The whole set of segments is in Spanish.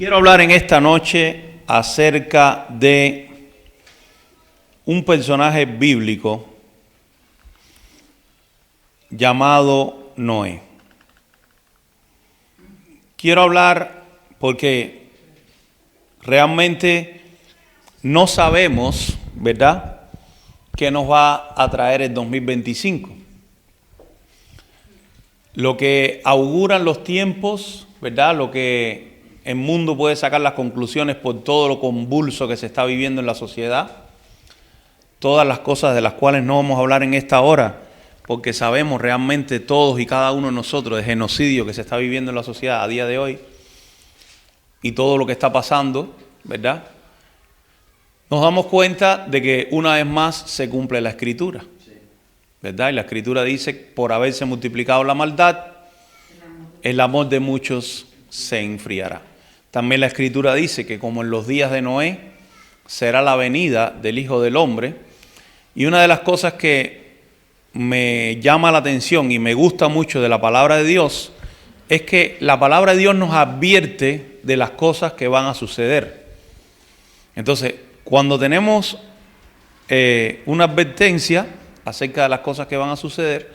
Quiero hablar en esta noche acerca de un personaje bíblico llamado Noé. Quiero hablar porque realmente no sabemos, ¿verdad?, qué nos va a traer el 2025. Lo que auguran los tiempos, ¿verdad?, lo que el mundo puede sacar las conclusiones por todo lo convulso que se está viviendo en la sociedad, todas las cosas de las cuales no vamos a hablar en esta hora, porque sabemos realmente todos y cada uno de nosotros el genocidio que se está viviendo en la sociedad a día de hoy y todo lo que está pasando, ¿verdad? Nos damos cuenta de que una vez más se cumple la Escritura, ¿verdad? Y la Escritura dice, por haberse multiplicado la maldad, el amor de muchos se enfriará. También la Escritura dice que como en los días de Noé, será la venida del Hijo del Hombre. Y una de las cosas que me llama la atención y me gusta mucho de la palabra de Dios es que la palabra de Dios nos advierte de las cosas que van a suceder. Entonces, cuando tenemos una advertencia acerca de las cosas que van a suceder,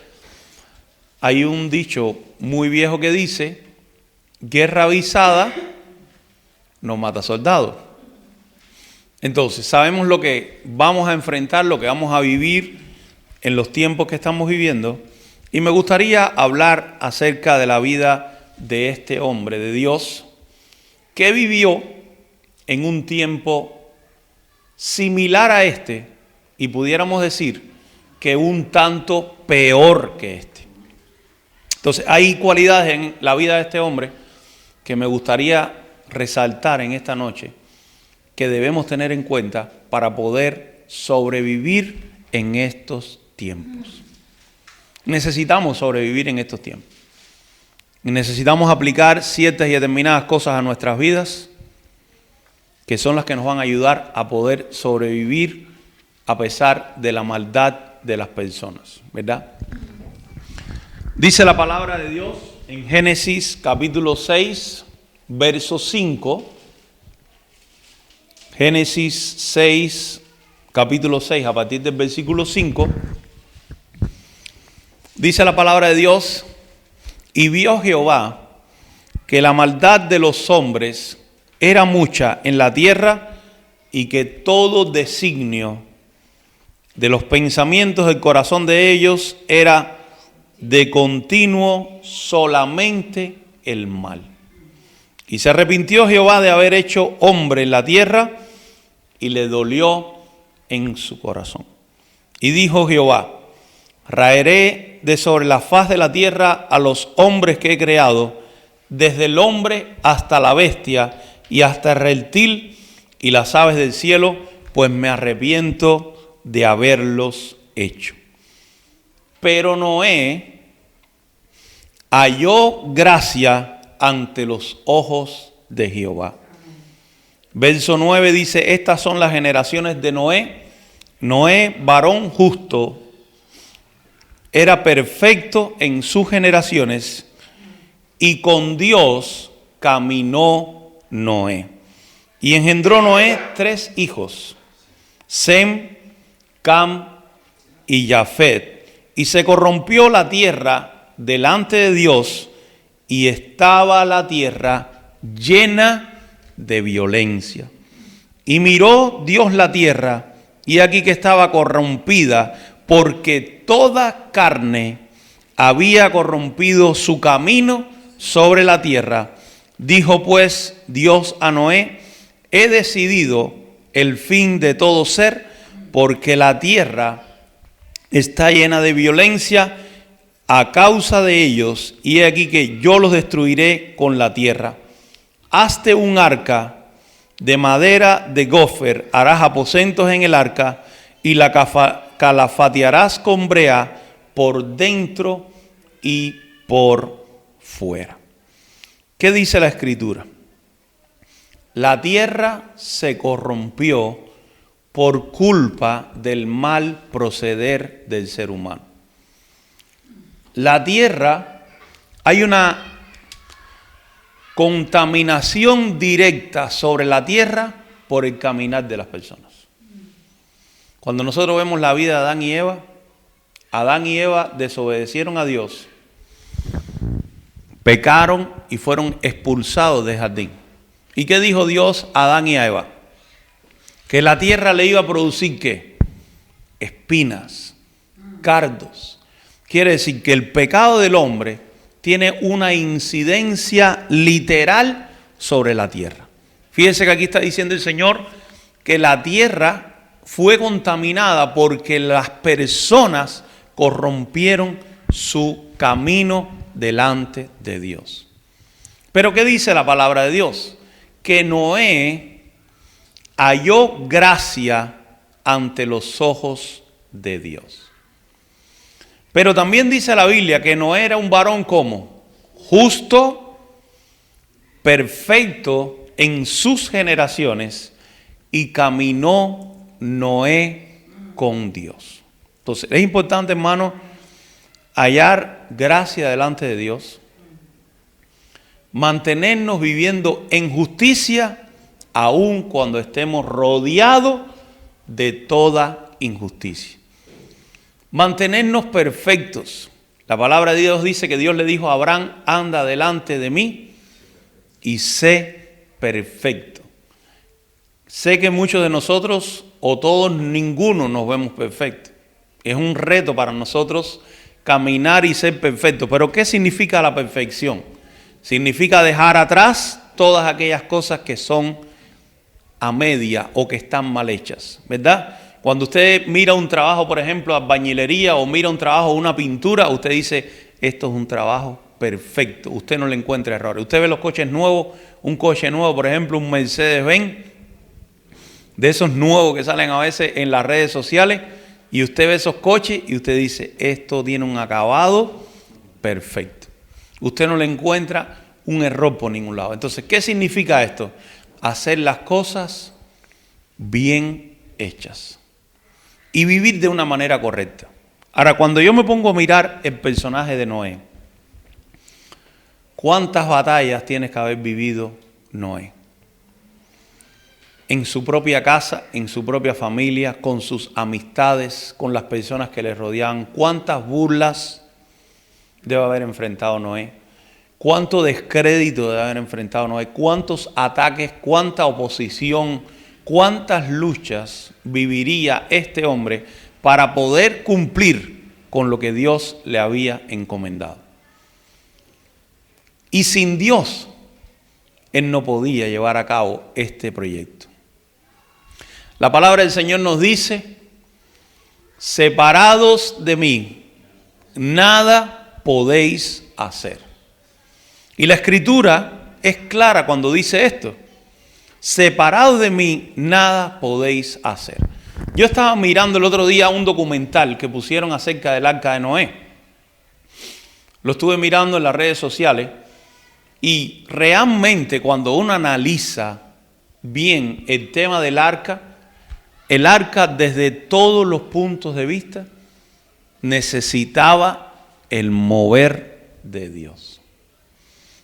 hay un dicho muy viejo que dice, guerra avisada no mata soldados. Entonces, sabemos lo que vamos a enfrentar, lo que vamos a vivir en los tiempos que estamos viviendo, y me gustaría hablar acerca de la vida de este hombre de Dios que vivió en un tiempo similar a este, y pudiéramos decir que un tanto peor que este. Entonces, hay cualidades en la vida de este hombre que me gustaría resaltar en esta noche que debemos tener en cuenta para poder sobrevivir en estos tiempos. Necesitamos sobrevivir en estos tiempos. Necesitamos aplicar ciertas y determinadas cosas a nuestras vidas que son las que nos van a ayudar a poder sobrevivir a pesar de la maldad de las personas, ¿verdad? Dice la palabra de Dios en Génesis capítulo 6, verso 5. Génesis 6, capítulo 6, a partir del versículo 5. Dice la palabra de Dios, y vio Jehová que la maldad de los hombres era mucha en la tierra y que todo designio de los pensamientos del corazón de ellos era de continuo solamente el mal. Y se arrepintió Jehová de haber hecho hombre en la tierra y le dolió en su corazón. Y dijo Jehová, raeré de sobre la faz de la tierra a los hombres que he creado, desde el hombre hasta la bestia y hasta el reptil y las aves del cielo, pues me arrepiento de haberlos hecho. Pero Noé halló gracia ante los ojos de Jehová. Verso 9 dice, estas son las generaciones de Noé. Noé, varón justo, era perfecto en sus generaciones y con Dios caminó Noé. Y engendró Noé 3 hijos, Sem, Cam y Jafet. Y se corrompió la tierra delante de Dios y estaba la tierra llena de violencia. Y miró Dios la tierra, y aquí que estaba corrompida, porque toda carne había corrompido su camino sobre la tierra. Dijo pues Dios a Noé, he decidido el fin de todo ser, porque la tierra está llena de violencia a causa de ellos, y he aquí que yo los destruiré con la tierra. Hazte un arca de madera de gofer, harás aposentos en el arca, y la calafatearás con brea por dentro y por fuera. ¿Qué dice la Escritura? La tierra se corrompió por culpa del mal proceder del ser humano. La tierra, hay una contaminación directa sobre la tierra por el caminar de las personas. Cuando nosotros vemos la vida de Adán y Eva desobedecieron a Dios, pecaron y fueron expulsados del jardín. ¿Y qué dijo Dios a Adán y a Eva? Que la tierra le iba a producir ¿qué? Espinas, cardos. Quiere decir que el pecado del hombre tiene una incidencia literal sobre la tierra. Fíjense que aquí está diciendo el Señor que la tierra fue contaminada porque las personas corrompieron su camino delante de Dios. Pero ¿qué dice la palabra de Dios? Que Noé halló gracia ante los ojos de Dios. Pero también dice la Biblia que Noé era un varón como justo, perfecto en sus generaciones, y caminó Noé con Dios. Entonces es importante, hermano, hallar gracia delante de Dios, mantenernos viviendo en justicia aun cuando estemos rodeados de toda injusticia. Mantenernos perfectos. La palabra de Dios dice que Dios le dijo a Abraham: anda delante de mí y sé perfecto. Sé que muchos de nosotros, o todos, ninguno nos vemos perfectos. Es un reto para nosotros caminar y ser perfectos. Pero ¿qué significa la perfección? Significa dejar atrás todas aquellas cosas que son a media o que están mal hechas, ¿verdad? Cuando usted mira un trabajo, por ejemplo, albañilería, o mira un trabajo, una pintura, usted dice: esto es un trabajo perfecto. Usted no le encuentra errores. Usted ve los coches nuevos, un coche nuevo, por ejemplo, un Mercedes-Benz, de esos nuevos que salen a veces en las redes sociales, y usted ve esos coches y usted dice: esto tiene un acabado perfecto. Usted no le encuentra un error por ningún lado. Entonces, ¿qué significa esto? Hacer las cosas bien hechas y vivir de una manera correcta. Ahora, cuando yo me pongo a mirar el personaje de Noé, ¿cuántas batallas tienes que haber vivido Noé? En su propia casa, en su propia familia, con sus amistades, con las personas que le rodeaban. ¿Cuántas burlas debe haber enfrentado Noé? ¿Cuánto descrédito debe haber enfrentado Noé? ¿Cuántos ataques, cuánta oposición, cuántas luchas viviría este hombre para poder cumplir con lo que Dios le había encomendado? Y sin Dios, él no podía llevar a cabo este proyecto. La palabra del Señor nos dice: separados de mí, nada podéis hacer. Y la Escritura es clara cuando dice esto: separados de mí, nada podéis hacer. Yo estaba mirando el otro día un documental que pusieron acerca del Arca de Noé. Lo estuve mirando en las redes sociales, y realmente cuando uno analiza bien el tema del arca, el arca desde todos los puntos de vista necesitaba el mover de Dios.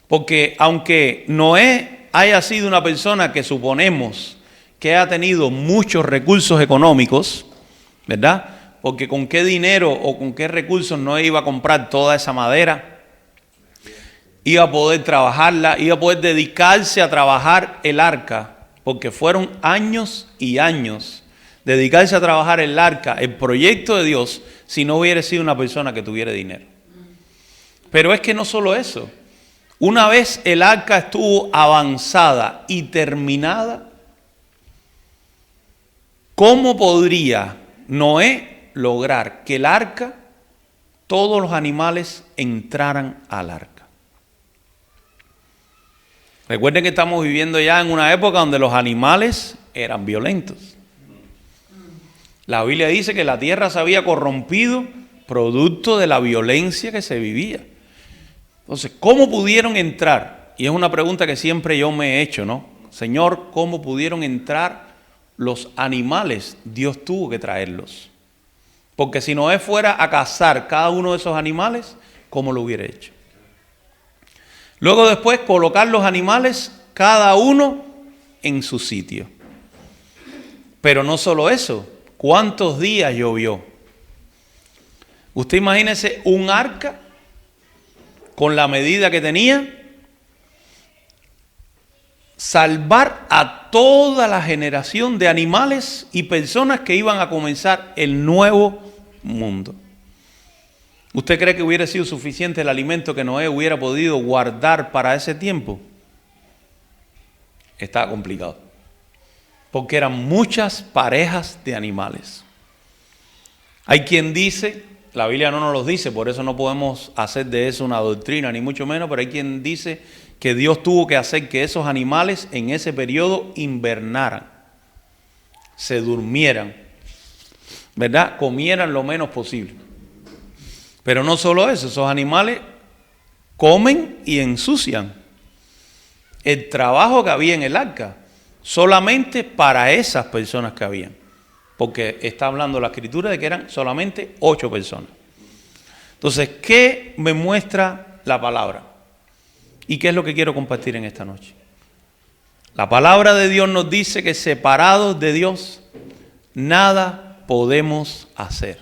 Porque aunque Noé haya sido una persona que suponemos que ha tenido muchos recursos económicos, ¿verdad? Porque con qué dinero o con qué recursos Noé iba a comprar toda esa madera, iba a poder trabajarla, iba a poder dedicarse a trabajar el arca, porque fueron años y años dedicarse a trabajar el arca, el proyecto de Dios, si no hubiera sido una persona que tuviera dinero. Pero es que no solo eso. Una vez el arca estuvo avanzada y terminada, ¿cómo podría Noé lograr que el arca, todos los animales entraran al arca? Recuerden que estamos viviendo ya en una época donde los animales eran violentos. La Biblia dice que la tierra se había corrompido producto de la violencia que se vivía. Entonces, ¿cómo pudieron entrar? Y es una pregunta que siempre yo me he hecho, ¿no? Señor, ¿cómo pudieron entrar los animales? Dios tuvo que traerlos. Porque si Noé fuera a cazar cada uno de esos animales, ¿cómo lo hubiera hecho? Luego después colocar los animales, cada uno en su sitio. Pero no solo eso, ¿cuántos días llovió? Usted imagínese un arca con la medida que tenía, salvar a toda la generación de animales y personas que iban a comenzar el nuevo mundo. ¿Usted cree que hubiera sido suficiente el alimento que Noé hubiera podido guardar para ese tiempo? Estaba complicado, porque eran muchas parejas de animales. Hay quien dice, la Biblia no nos los dice, por eso no podemos hacer de eso una doctrina, ni mucho menos, pero hay quien dice que Dios tuvo que hacer que esos animales en ese periodo invernaran, se durmieran, ¿verdad? Comieran lo menos posible. Pero no solo eso, esos animales comen y ensucian. El trabajo que había en el arca, solamente para esas personas que habían. Porque está hablando la Escritura de que eran solamente 8 personas. Entonces, ¿qué me muestra la palabra? ¿Y qué es lo que quiero compartir en esta noche? La palabra de Dios nos dice que separados de Dios, nada podemos hacer.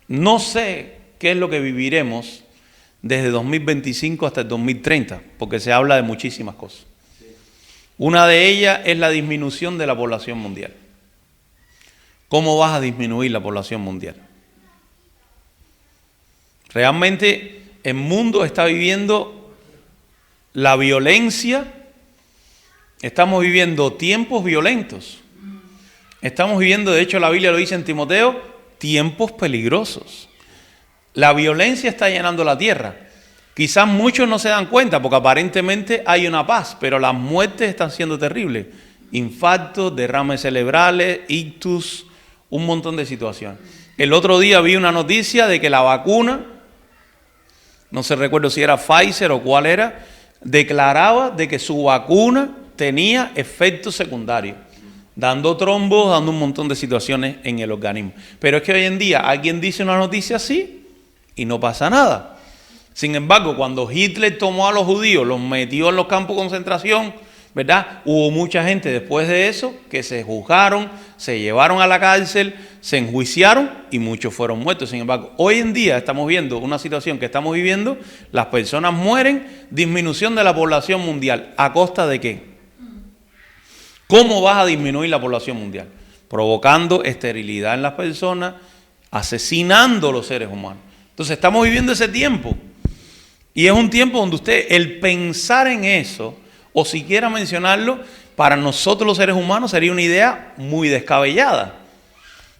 No sé qué es lo que viviremos desde 2025 hasta el 2030, porque se habla de muchísimas cosas. Una de ellas es la disminución de la población mundial. ¿Cómo vas a disminuir la población mundial? Realmente el mundo está viviendo la violencia, estamos viviendo tiempos violentos. Estamos viviendo, de hecho la Biblia lo dice en Timoteo, tiempos peligrosos. La violencia está llenando la tierra. Quizás muchos no se dan cuenta porque aparentemente hay una paz, pero las muertes están siendo terribles. Infartos, derrames cerebrales, ictus, un montón de situaciones. El otro día vi una noticia de que la vacuna, no se recuerdo si era Pfizer o cuál era, declaraba de que su vacuna tenía efectos secundarios, dando trombos, dando un montón de situaciones en el organismo. Pero es que hoy en día alguien dice una noticia así y no pasa nada. Sin embargo, cuando Hitler tomó a los judíos, los metió en los campos de concentración, ¿verdad? Hubo mucha gente después de eso que se juzgaron, se llevaron a la cárcel, se enjuiciaron y muchos fueron muertos. Sin embargo, hoy en día estamos viendo una situación que estamos viviendo, las personas mueren, disminución de la población mundial. ¿A costa de qué? ¿Cómo vas a disminuir la población mundial? Provocando esterilidad en las personas, asesinando a los seres humanos. Entonces estamos viviendo ese tiempo. Y es un tiempo donde usted, el pensar en eso, o siquiera mencionarlo, para nosotros los seres humanos sería una idea muy descabellada.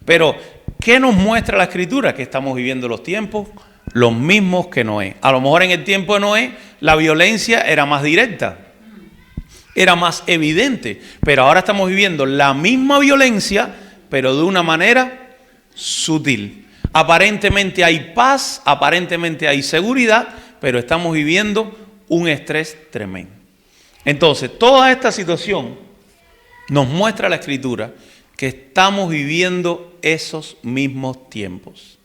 Pero, ¿qué nos muestra la Escritura? Que estamos viviendo los tiempos los mismos que Noé. A lo mejor en el tiempo de Noé la violencia era más directa, era más evidente, pero ahora estamos viviendo la misma violencia, pero de una manera sutil. Aparentemente hay paz, aparentemente hay seguridad, pero estamos viviendo un estrés tremendo. Entonces, toda esta situación nos muestra la Escritura que estamos viviendo esos mismos tiempos.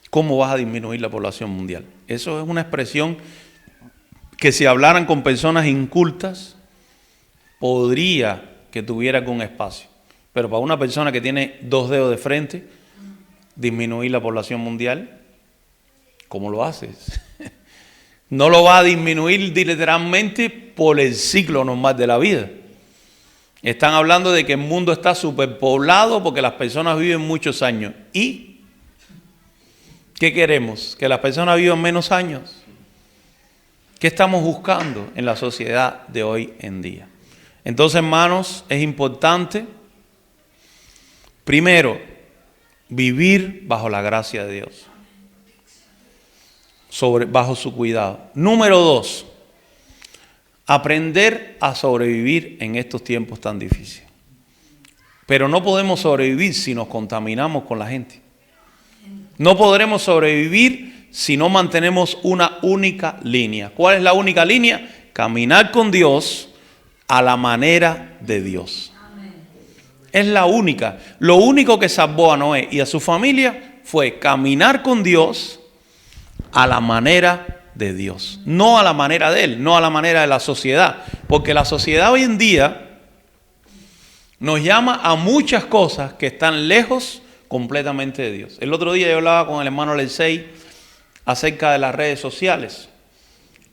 ¿Cómo vas a disminuir la población mundial? Eso es una expresión que si hablaran con personas incultas, podría que tuviera algún espacio. Pero para una persona que tiene 2 dedos de frente, disminuir la población mundial, ¿cómo lo haces? No lo va a disminuir literalmente por el ciclo normal de la vida. Están hablando de que el mundo está superpoblado porque las personas viven muchos años. ¿Y qué queremos? ¿Que las personas vivan menos años? ¿Qué estamos buscando en la sociedad de hoy en día? Entonces, hermanos, es importante, primero, vivir bajo la gracia de Dios, bajo su cuidado. Número 2, aprender a sobrevivir en estos tiempos tan difíciles. Pero no podemos sobrevivir si nos contaminamos con la gente. No podremos sobrevivir si no mantenemos una única línea. ¿Cuál es la única línea? Caminar con Dios a la manera de Dios. Es la única. Lo único que salvó a Noé y a su familia fue caminar con Dios a la manera de Dios. No a la manera de Él, no a la manera de la sociedad. Porque la sociedad hoy en día nos llama a muchas cosas que están lejos completamente de Dios. El otro día yo hablaba con el hermano Alexei acerca de las redes sociales.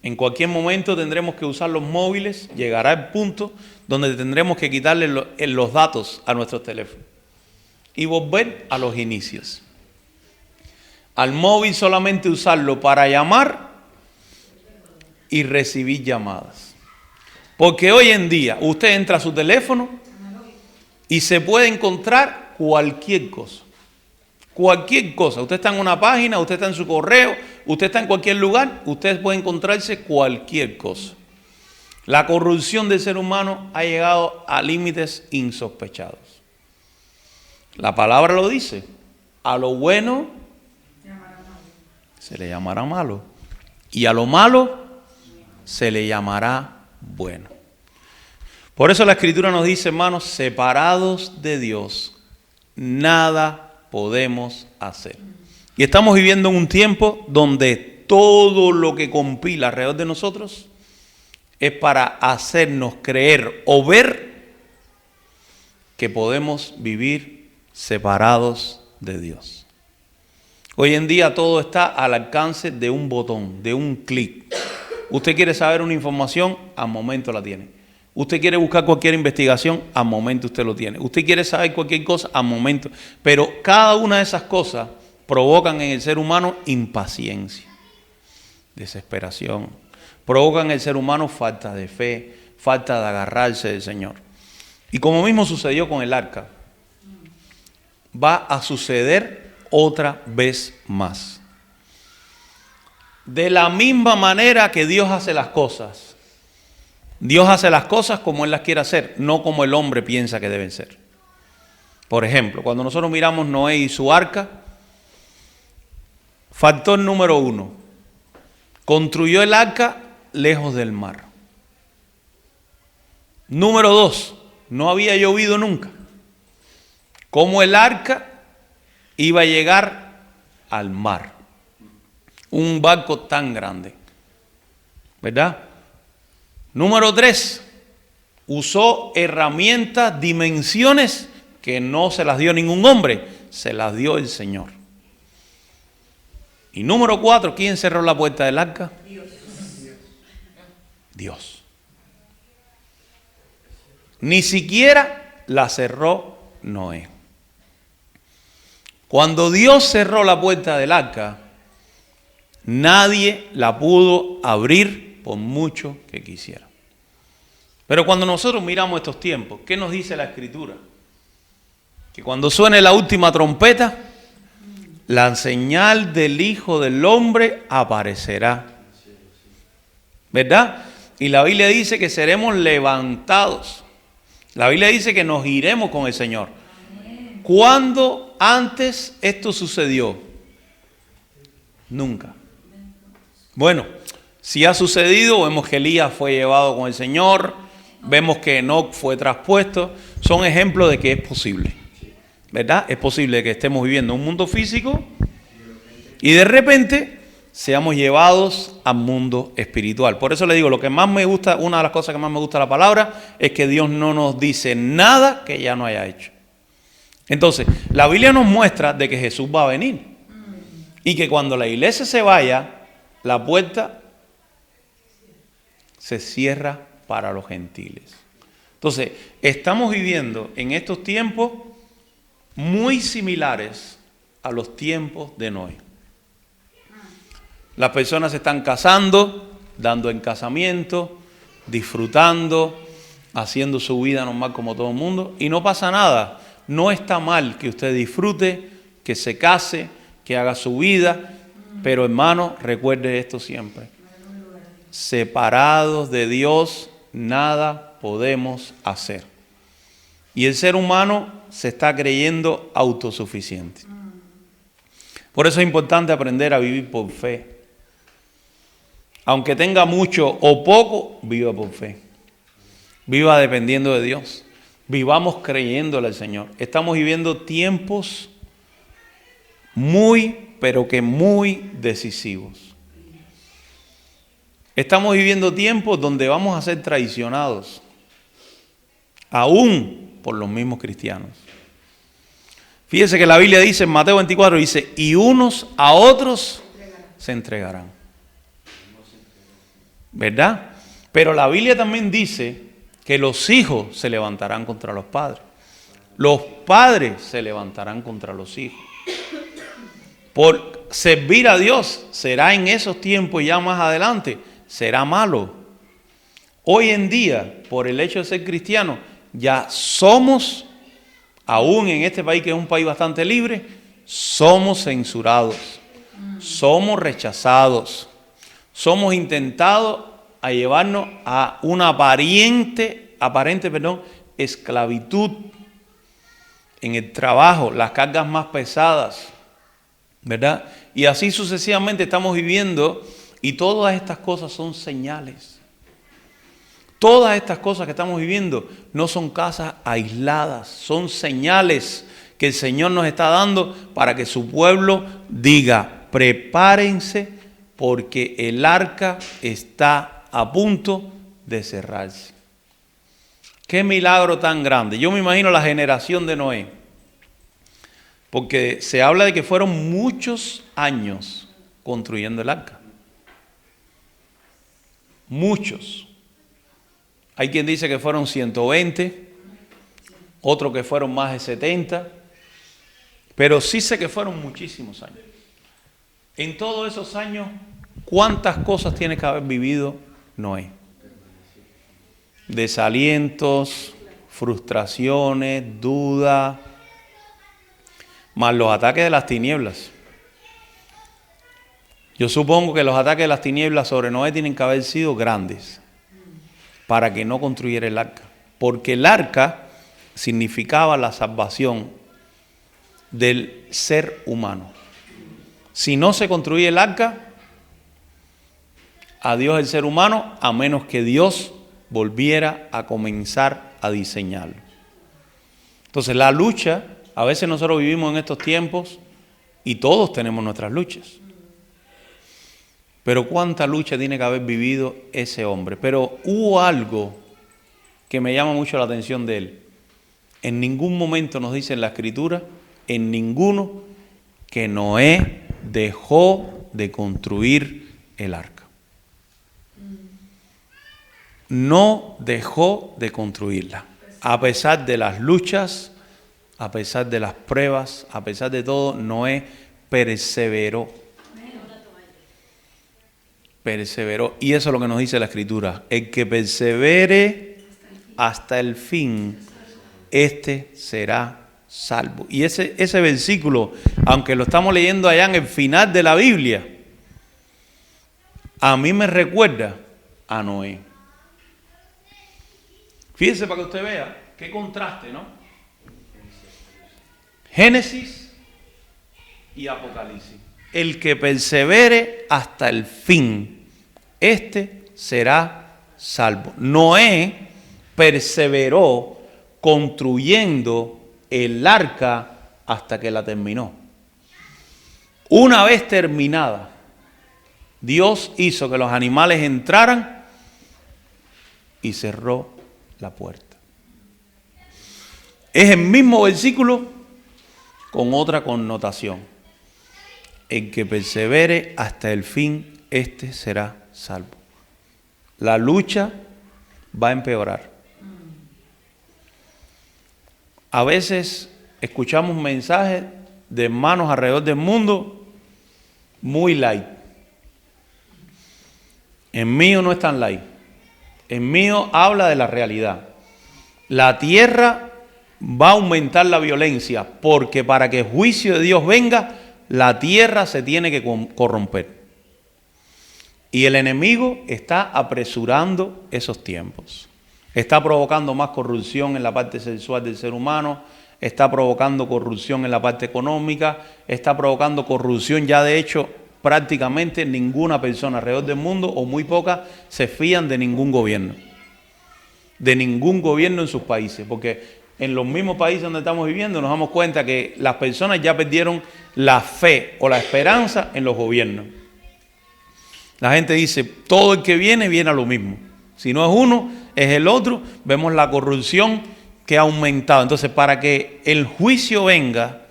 En cualquier momento tendremos que usar los móviles, llegará el punto donde tendremos que quitarle los datos a nuestros teléfonos y volver a los inicios. Al móvil solamente usarlo para llamar y recibir llamadas. Porque hoy en día usted entra a su teléfono y se puede encontrar cualquier cosa. Cualquier cosa. Usted está en una página, usted está en su correo, usted está en cualquier lugar, usted puede encontrarse cualquier cosa. La corrupción del ser humano ha llegado a límites insospechados. La palabra lo dice. A lo bueno se le llamará malo. Y a lo malo se le llamará bueno. Por eso la Escritura nos dice, hermanos, separados de Dios, nada podemos hacer. Y estamos viviendo en un tiempo donde todo lo que compila alrededor de nosotros es para hacernos creer o ver que podemos vivir separados de Dios. Hoy en día todo está al alcance de un botón, de un clic. Usted quiere saber una información, al momento la tiene. Usted quiere buscar cualquier investigación, al momento usted lo tiene. Usted quiere saber cualquier cosa, al momento. Pero cada una de esas cosas provocan en el ser humano impaciencia, desesperación. Provocan en el ser humano falta de fe, falta de agarrarse del Señor. Y como mismo sucedió con el arca, va a suceder otra vez más. De la misma manera que Dios hace las cosas. Dios hace las cosas como Él las quiere hacer, no como el hombre piensa que deben ser. Por ejemplo, cuando nosotros miramos Noé y su arca, factor número 1, construyó el arca lejos del mar. Número 2, no había llovido nunca. ¿Cómo el arca iba a llegar al mar? Un barco tan grande, ¿verdad? Número 3, usó herramientas, dimensiones que no se las dio ningún hombre, se las dio el Señor. Y número 4, ¿quién cerró la puerta del arca? Dios. Ni siquiera la cerró Noé. Cuando Dios cerró la puerta del arca, nadie la pudo abrir por mucho que quisiera. Pero cuando nosotros miramos estos tiempos, ¿qué nos dice la Escritura? Que cuando suene la última trompeta, la señal del Hijo del Hombre aparecerá. ¿Verdad? Y la Biblia dice que seremos levantados. La Biblia dice que nos iremos con el Señor. ¿Cuándo antes esto sucedió? Nunca. Bueno, si ha sucedido, vemos que Elías fue llevado con el Señor, vemos que Enoc fue traspuesto, son ejemplos de que es posible, ¿verdad? Es posible que estemos viviendo un mundo físico y de repente seamos llevados al mundo espiritual. Por eso le digo, lo que más me gusta, una de las cosas que más me gusta de la palabra, es que Dios no nos dice nada que ya no haya hecho. Entonces, la Biblia nos muestra de que Jesús va a venir y que cuando la iglesia se vaya, la puerta se cierra para los gentiles. Entonces, estamos viviendo en estos tiempos muy similares a los tiempos de Noé. Las personas se están casando, dando en casamiento, disfrutando, haciendo su vida normal como todo el mundo, y no pasa nada. No está mal que usted disfrute, que se case, que haga su vida, pero hermano, recuerde esto siempre. Separados de Dios, nada podemos hacer. Y el ser humano se está creyendo autosuficiente. Por eso es importante aprender a vivir por fe. Aunque tenga mucho o poco, viva por fe. Viva dependiendo de Dios. Vivamos creyéndole al Señor. Estamos viviendo tiempos muy, pero que muy decisivos. Estamos viviendo tiempos donde vamos a ser traicionados, aún por los mismos cristianos. Fíjese que la Biblia dice en Mateo 24, dice, y unos a otros se entregarán. ¿Verdad? Pero la Biblia también dice que los hijos se levantarán contra los padres. Los padres se levantarán contra los hijos. Por servir a Dios será en esos tiempos ya más adelante, será malo. Hoy en día, por el hecho de ser cristiano, ya somos, aún en este país que es un país bastante libre, somos censurados, somos rechazados, somos intentados a llevarnos a una aparente, esclavitud en el trabajo, las cargas más pesadas, ¿verdad? Y así sucesivamente estamos viviendo, y todas estas cosas son señales. Todas estas cosas que estamos viviendo no son cosas aisladas, son señales que el Señor nos está dando para que su pueblo diga, prepárense porque el arca está a punto de cerrarse. Qué milagro tan grande. Yo me imagino la generación de Noé, porque se habla de que fueron muchos años construyendo el arca. Muchos. Hay quien dice que fueron 120, otro que fueron más de 70, pero sí sé que fueron muchísimos años. En todos esos años, ¿cuántas cosas tiene que haber vivido Noé? Desalientos, frustraciones, dudas, más los ataques de las tinieblas. Yo supongo que los ataques de las tinieblas sobre Noé tienen que haber sido grandes para que no construyera el arca. Porque el arca significaba la salvación del ser humano. Si no se construía el arca, adiós el ser humano, a menos que Dios volviera a comenzar a diseñarlo. Entonces la lucha, a veces nosotros vivimos en estos tiempos y todos tenemos nuestras luchas. Pero cuánta lucha tiene que haber vivido ese hombre. Pero hubo algo que me llama mucho la atención de él. En ningún momento nos dice en la Escritura, en ninguno, que Noé dejó de construir el arca. No dejó de construirla. A pesar de las luchas, a pesar de las pruebas, a pesar de todo, Noé perseveró. Perseveró. Y eso es lo que nos dice la Escritura. El que persevere hasta el fin, este será salvo. Y ese versículo, aunque lo estamos leyendo allá en el final de la Biblia, a mí me recuerda a Noé. Fíjense para que usted vea qué contraste, ¿no? Génesis y Apocalipsis. El que persevere hasta el fin, este será salvo. Noé perseveró construyendo el arca hasta que la terminó. Una vez terminada, Dios hizo que los animales entraran y cerró la puerta. Es el mismo versículo con otra connotación. El que persevere hasta el fin, este será salvo. La lucha va a empeorar. A veces escuchamos mensajes de hermanos alrededor del mundo muy light. El mío no es tan light. El mío habla de la realidad. La tierra va a aumentar la violencia porque para que el juicio de Dios venga, la tierra se tiene que corromper. Y el enemigo está apresurando esos tiempos. Está provocando más corrupción en la parte sexual del ser humano, está provocando corrupción en la parte económica, está provocando corrupción. Ya de hecho prácticamente ninguna persona alrededor del mundo, o muy pocas, se fían de ningún gobierno en sus países, porque en los mismos países donde estamos viviendo nos damos cuenta que las personas ya perdieron la fe o la esperanza en los gobiernos. La gente dice, todo el que viene, viene a lo mismo. Si no es uno, es el otro. Vemos la corrupción que ha aumentado. Entonces, para que el juicio venga,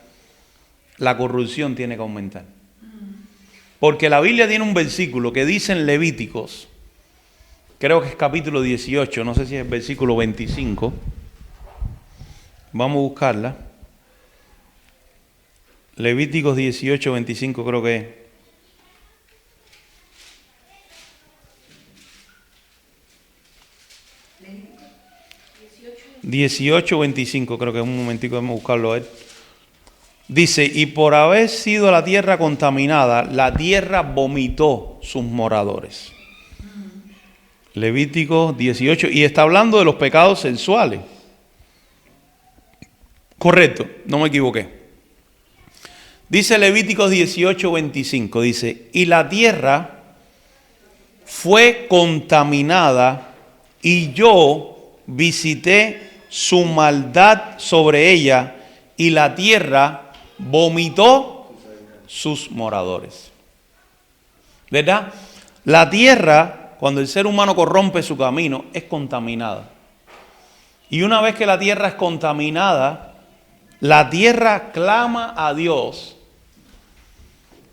la corrupción tiene que aumentar. Porque la Biblia tiene un versículo que dice en Levíticos, creo que es capítulo 18, no sé si es el versículo 25. Vamos a buscarla. Levíticos 18, 25 creo que es. 18:25, creo que es un momentico, vamos a buscarlo a ver. Dice, y por haber sido la tierra contaminada, la tierra vomitó sus moradores. Levítico 18, y está hablando de los pecados sexuales. Correcto, no me equivoqué. Dice Levíticos 18:25, dice, y la tierra fue contaminada y yo visité su maldad sobre ella y la tierra vomitó sus moradores. ¿Verdad? La tierra, cuando el ser humano corrompe su camino, es contaminada. Y una vez que la tierra es contaminada, la tierra clama a Dios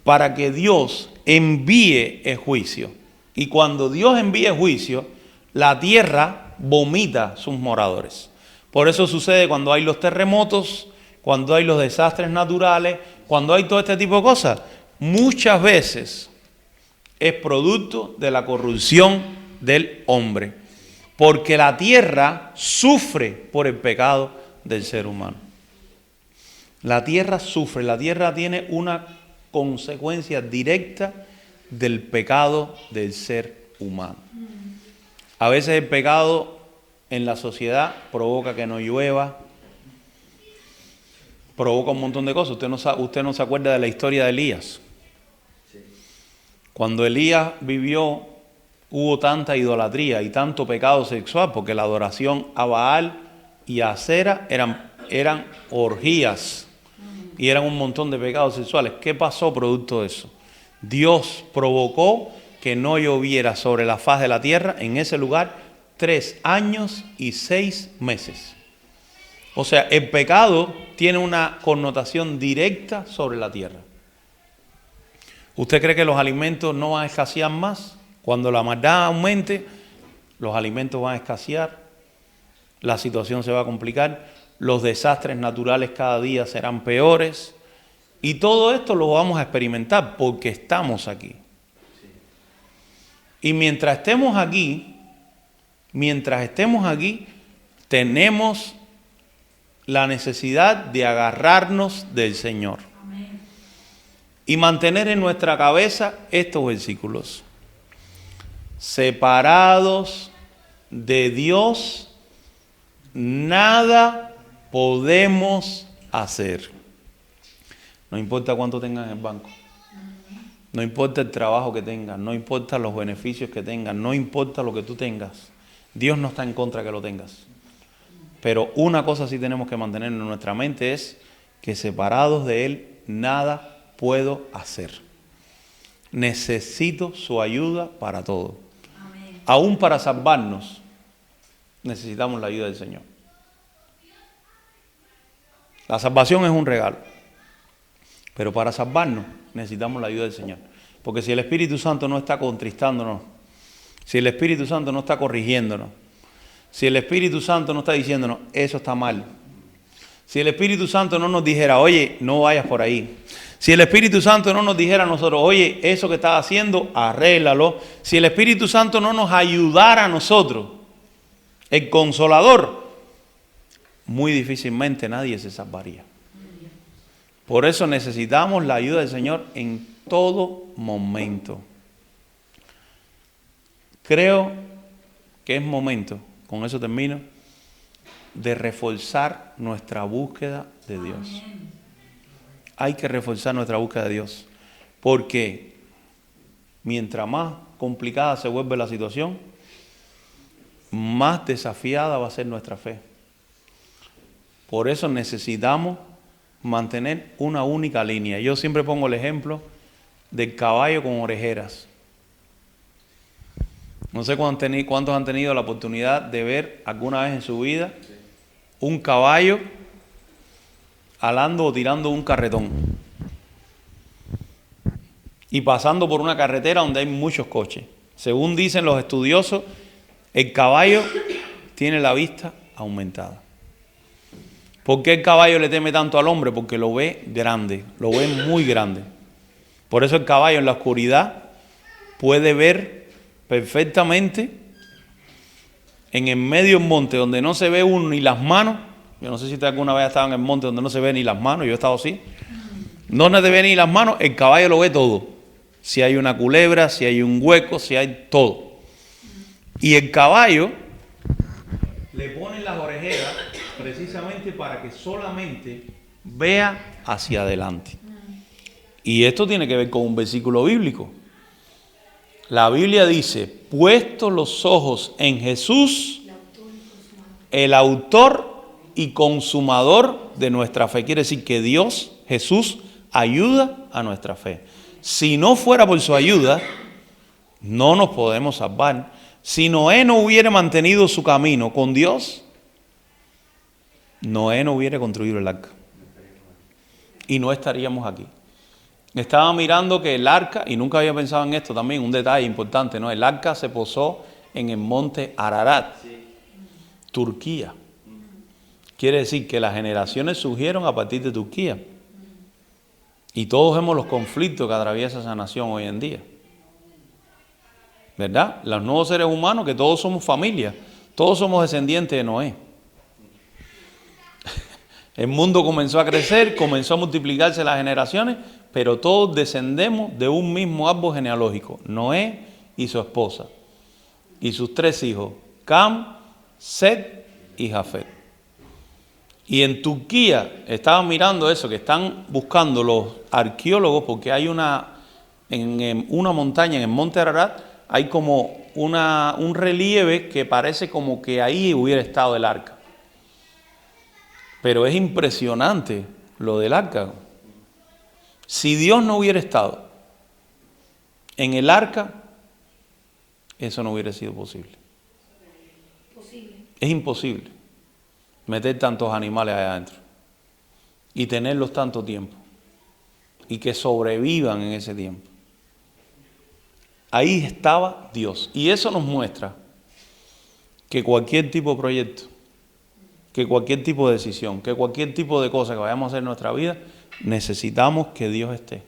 para que Dios envíe el juicio. Y cuando Dios envíe juicio, la tierra vomita sus moradores. Por eso sucede cuando hay los terremotos, cuando hay los desastres naturales, cuando hay todo este tipo de cosas. Muchas veces es producto de la corrupción del hombre. Porque la tierra sufre por el pecado del ser humano. La tierra sufre, la tierra tiene una consecuencia directa del pecado del ser humano. A veces el pecado en la sociedad provoca que no llueva, provoca un montón de cosas. Usted no se acuerda de la historia de Elías. Cuando Elías vivió, hubo tanta idolatría y tanto pecado sexual, porque la adoración a Baal y a Acera eran orgías y eran un montón de pecados sexuales. ¿Qué pasó producto de eso? Dios provocó que no lloviera sobre la faz de la tierra en ese lugar 3 años y 6 meses. O sea, el pecado tiene una connotación directa sobre la tierra. ¿Usted cree que los alimentos no van a escasear más? Cuando la maldad aumente, los alimentos van a escasear, la situación se va a complicar, los desastres naturales cada día serán peores y todo esto lo vamos a experimentar porque estamos aquí. Y mientras estemos aquí, tenemos la necesidad de agarrarnos del Señor. Y mantener en nuestra cabeza estos versículos. Separados de Dios, nada podemos hacer. No importa cuánto tengan en el banco. No importa el trabajo que tengan. No importa los beneficios que tengan. No importa lo que tú tengas. Dios no está en contra de que lo tengas. Pero una cosa sí tenemos que mantener en nuestra mente es que separados de Él, nada puedo hacer. Necesito su ayuda para todo. Amén. Aún para salvarnos, necesitamos la ayuda del Señor. La salvación es un regalo. Pero para salvarnos, necesitamos la ayuda del Señor. Porque si el Espíritu Santo no está contristándonos, si el Espíritu Santo no está corrigiéndonos, si el Espíritu Santo no está diciéndonos, eso está mal. Si el Espíritu Santo no nos dijera, oye, no vayas por ahí. Si el Espíritu Santo no nos dijera a nosotros, oye, eso que estás haciendo, arréglalo. Si el Espíritu Santo no nos ayudara a nosotros, el Consolador, muy difícilmente nadie se salvaría. Por eso necesitamos la ayuda del Señor en todo momento. Creo que es momento, con eso termino, de reforzar nuestra búsqueda de Dios. Hay que reforzar nuestra búsqueda de Dios, porque mientras más complicada se vuelve la situación, más desafiada va a ser nuestra fe. Por eso necesitamos mantener una única línea. Yo siempre pongo el ejemplo del caballo con orejeras. No sé cuántos han tenido la oportunidad de ver alguna vez en su vida un caballo alando o tirando un carretón y pasando por una carretera donde hay muchos coches. Según dicen los estudiosos, el caballo tiene la vista aumentada. ¿Por qué el caballo le teme tanto al hombre? Porque lo ve grande, lo ve muy grande. Por eso el caballo en la oscuridad puede ver perfectamente en el medio del monte donde no se ve uno ni las manos. Yo no sé si usted alguna vez ha estado en el monte donde no se ve ni las manos, yo he estado así. No se ve ni las manos, el caballo lo ve todo. Si hay una culebra, si hay un hueco, si hay todo. Y el caballo le ponen las orejeras precisamente para que solamente vea hacia adelante. Y esto tiene que ver con un versículo bíblico. La Biblia dice, puestos los ojos en Jesús, el autor y consumador de nuestra fe. Quiere decir que Dios, Jesús, ayuda a nuestra fe. Si no fuera por su ayuda, no nos podemos salvar. Si Noé no hubiera mantenido su camino con Dios, Noé no hubiera construido el arca. Y no estaríamos aquí. Estaba mirando que el arca, y nunca había pensado en esto también, un detalle importante, ¿no? El arca se posó en el monte Ararat, Turquía. Quiere decir que las generaciones surgieron a partir de Turquía. Y todos vemos los conflictos que atraviesa esa nación hoy en día. ¿Verdad? Los nuevos seres humanos, que todos somos familia, todos somos descendientes de Noé. El mundo comenzó a crecer, comenzó a multiplicarse las generaciones, pero todos descendemos de un mismo árbol genealógico, Noé y su esposa, y sus 3 hijos, Cam, Set y Jafet. Y en Turquía estaban mirando eso, que están buscando los arqueólogos, porque hay en una montaña, en el monte Ararat, hay como un relieve que parece como que ahí hubiera estado el arca. Pero es impresionante lo del arca. Si Dios no hubiera estado en el arca, eso no hubiera sido posible. Es imposible meter tantos animales allá adentro y tenerlos tanto tiempo y que sobrevivan en ese tiempo. Ahí estaba Dios. Y eso nos muestra que cualquier tipo de proyecto, que cualquier tipo de decisión, que cualquier tipo de cosa que vayamos a hacer en nuestra vida, necesitamos que Dios esté.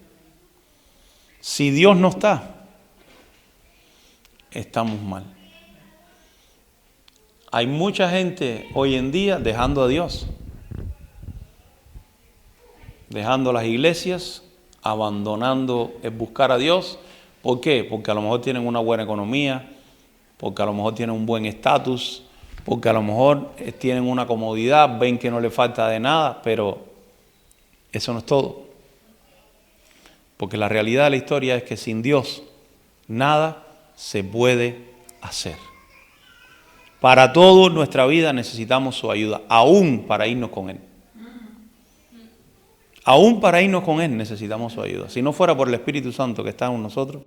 Si Dios no está, estamos mal. Hay mucha gente hoy en día dejando a Dios, dejando las iglesias, abandonando el buscar a Dios. ¿Por qué? Porque a lo mejor tienen una buena economía, porque a lo mejor tienen un buen estatus, porque a lo mejor tienen una comodidad, ven que no le falta de nada, pero eso no es todo. Porque la realidad de la historia es que sin Dios nada se puede hacer. Para todo en nuestra vida necesitamos su ayuda, aún para irnos con Él. Aún para irnos con Él necesitamos su ayuda. Si no fuera por el Espíritu Santo que está en nosotros,